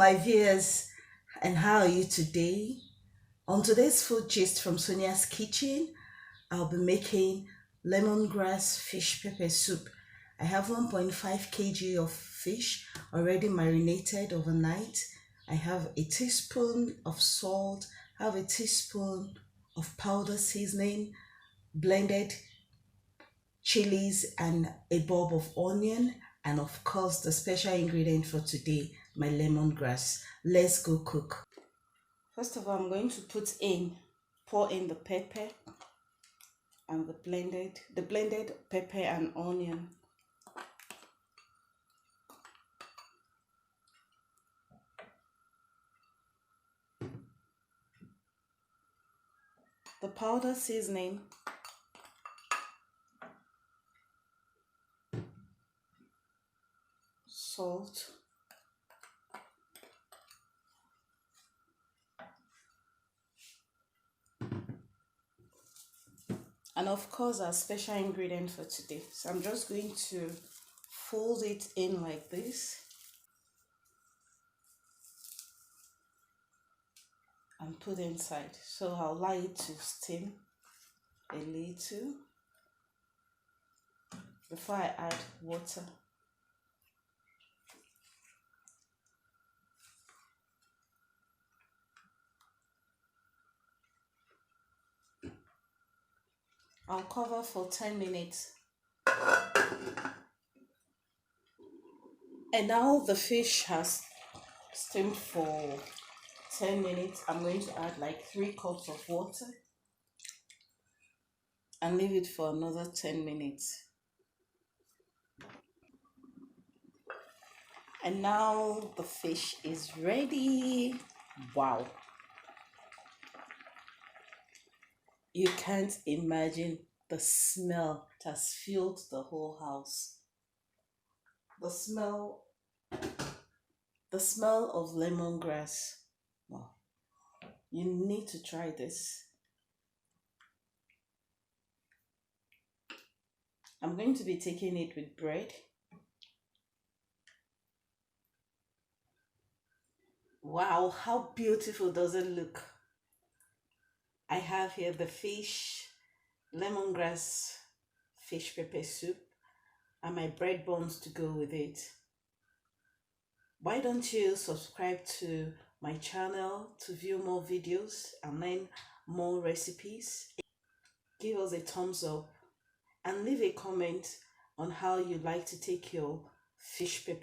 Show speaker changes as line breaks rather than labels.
my viewers, and how are you today? On today's food gist from Sonia's kitchen, I'll be making lemongrass fish pepper soup. I have 1.5 kg of fish already marinated overnight. I have a teaspoon of salt, I have a teaspoon of powder seasoning, blended chilies, and a bulb of onion, and of course the special ingredient for today, my lemongrass. Let's go cook. First of all, I'm going to pour in the pepper and the blended pepper and onion. The powder seasoning, salt, and of course our special ingredient for today. So I'm just going to fold it in like this and put inside. So I'll allow it to steam a little before I add water. I'll cover for 10 minutes. And now the fish has steamed for 10 minutes. I'm going to add like 3 cups of water and leave it for another 10 minutes. And now the fish is ready. Wow. You can't imagine the smell that has filled the whole house. The smell of lemongrass. Wow. You need to try this. I'm going to be taking it with bread. Wow, how beautiful does it look? I have here the fish, lemongrass fish pepper soup, and my bread buns to go with it. Why don't you subscribe to my channel to view more videos and learn more recipes? Give us a thumbs up and leave a comment on how you like to take your fish pepper